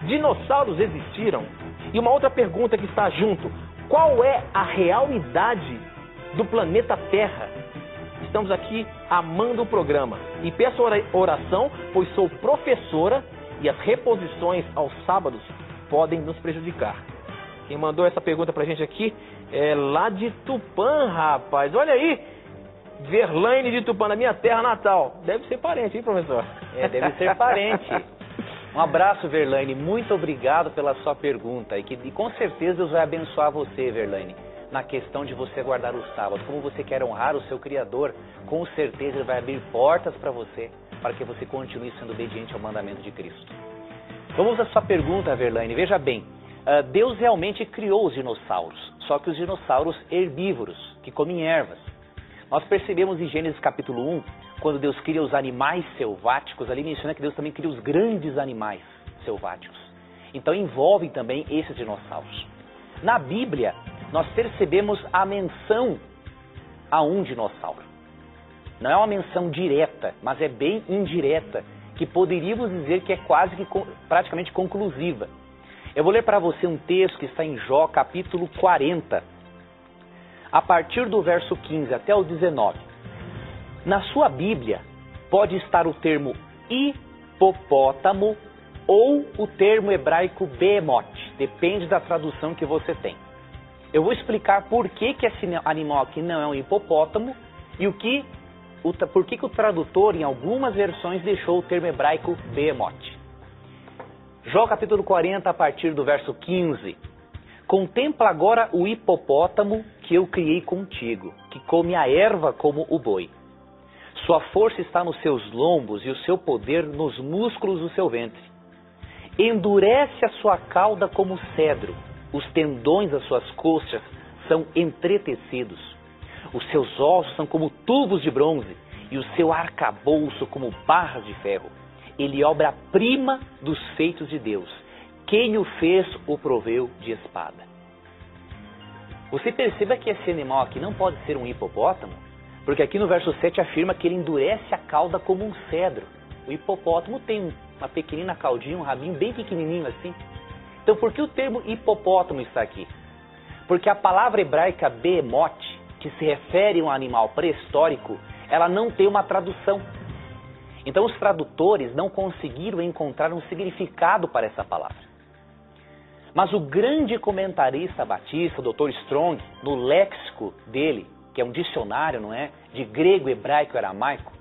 Dinossauros existiram? E uma outra pergunta que está junto: qual é a real idade do planeta Terra? Estamos aqui amando o programa. E peço oração, pois sou professora e as reposições aos sábados podem nos prejudicar. Quem mandou essa pergunta pra gente aqui é lá de Tupã, rapaz. Olha aí, Verlaine de Tupã, na minha terra natal. Deve ser parente, hein, professor? Deve ser parente. Um abraço, Verlaine. Muito obrigado pela sua pergunta. E com certeza Deus vai abençoar você, Verlaine, na questão de você guardar o sábado. Como você quer honrar o seu Criador, com certeza Ele vai abrir portas para você, para que você continue sendo obediente ao mandamento de Cristo. Vamos à sua pergunta, Verlaine. Veja bem, Deus realmente criou os dinossauros, só que os dinossauros herbívoros, que comem ervas. Nós percebemos em Gênesis capítulo 1, quando Deus cria os animais selváticos, ali menciona que Deus também cria os grandes animais selváticos. Então envolvem também esses dinossauros. Na Bíblia, nós percebemos a menção a um dinossauro. Não é uma menção direta, mas é bem indireta, que poderíamos dizer que é quase que praticamente conclusiva. Eu vou ler para você um texto que está em Jó, capítulo 40, a partir do verso 15 até o 19. Na sua Bíblia, pode estar o termo hipopótamo ou o termo hebraico behemoth, depende da tradução que você tem. Eu vou explicar por que esse animal aqui não é um hipopótamo e por que o tradutor, em algumas versões, deixou o termo hebraico behemoth. Jó capítulo 40, a partir do verso 15. Contempla agora o hipopótamo que eu criei contigo, que come a erva como o boi. Sua força está nos seus lombos e o seu poder nos músculos do seu ventre. Endurece a sua cauda como cedro, os tendões das suas coxas são entretecidos. Os seus ossos são como tubos de bronze e o seu arcabouço como barras de ferro. Ele é obra-prima dos feitos de Deus. Quem o fez o proveu de espada. Você perceba que esse animal aqui não pode ser um hipopótamo, porque aqui no verso 7 afirma que ele endurece a cauda como um cedro. O hipopótamo tem uma pequenina caudinha, um rabinho bem pequenininho assim. Então por que o termo hipopótamo está aqui? Porque a palavra hebraica behemoth, que se refere a um animal pré-histórico, ela não tem uma tradução. Então os tradutores não conseguiram encontrar um significado para essa palavra. Mas o grande comentarista batista, o Dr. Strong, no léxico dele, que é um dicionário, não é, de grego, hebraico e aramaico,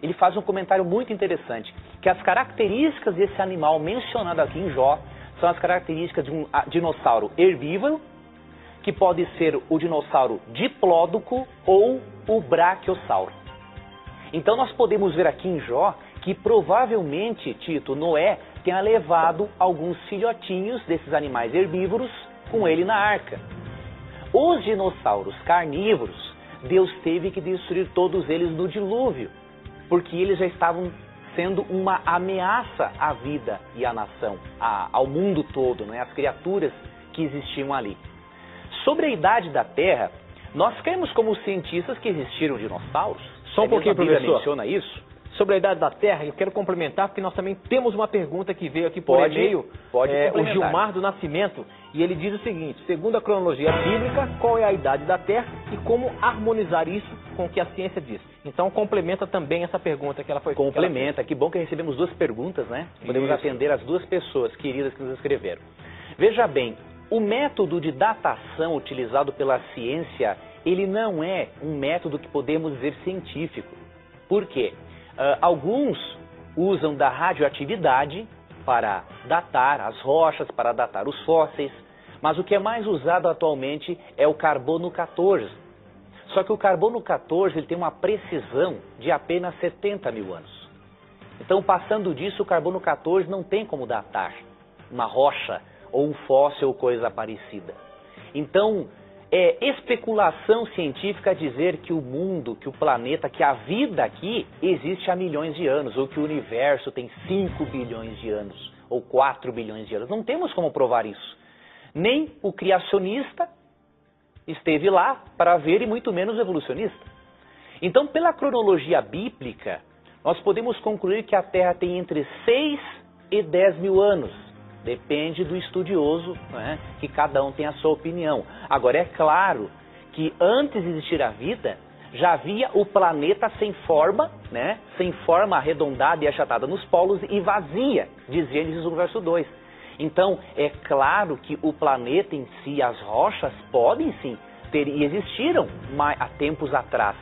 ele faz um comentário muito interessante, que as características desse animal mencionado aqui em Jó são as características de um dinossauro herbívoro, que pode ser o dinossauro diplódoco ou o brachiosauro. Então nós podemos ver aqui em Jó que provavelmente, Tito, Noé tenha levado alguns filhotinhos desses animais herbívoros com ele na arca. Os dinossauros carnívoros, Deus teve que destruir todos eles no dilúvio, porque eles já estavam sendo uma ameaça à vida e à nação, ao mundo todo, né? As criaturas que existiam ali. Sobre a idade da Terra, nós cremos como cientistas que existiram dinossauros. Só um pouquinho, professor. A Bíblia menciona isso. Sobre a idade da Terra, eu quero complementar, porque nós também temos uma pergunta que veio aqui por e-mail, o Gilmar do Nascimento, e ele diz o seguinte: segundo a cronologia bíblica, qual é a idade da Terra e como harmonizar isso com o que a ciência diz? Então complementa também essa pergunta que ela foi... Complementa, que bom que recebemos duas perguntas, né? Podemos atender as duas pessoas queridas que nos escreveram. Veja bem, o método de datação utilizado pela ciência, ele não é um método que podemos dizer científico. Por quê? Alguns usam da radioatividade para datar as rochas, para datar os fósseis, mas o que é mais usado atualmente é o carbono 14. Só que o carbono 14 ele tem uma precisão de apenas 70 mil anos. Então, passando disso, o carbono 14 não tem como datar uma rocha ou um fóssil ou coisa parecida. Então, é especulação científica dizer que o mundo, que o planeta, que a vida aqui existe há milhões de anos, ou que o universo tem 5 bilhões de anos, ou 4 bilhões de anos. Não temos como provar isso. Nem o criacionista esteve lá para ver, e muito menos o evolucionista. Então, pela cronologia bíblica, nós podemos concluir que a Terra tem entre 6 e 10 mil anos. Depende do estudioso, né, que cada um tem a sua opinião. Agora, é claro que antes de existir a vida, já havia o planeta sem forma, né, sem forma arredondada e achatada nos polos e vazia, diz Gênesis 1, verso 2. Então, é claro que o planeta em si, as rochas, podem sim ter, e existiram há tempos atrás,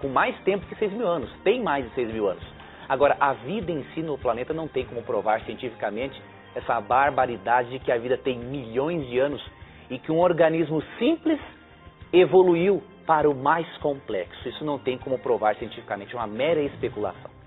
com mais tempo que 6 mil anos, tem mais de 6 mil anos. Agora, a vida em si no planeta não tem como provar cientificamente essa barbaridade de que a vida tem milhões de anos e que um organismo simples evoluiu para o mais complexo. Isso não tem como provar cientificamente, é uma mera especulação.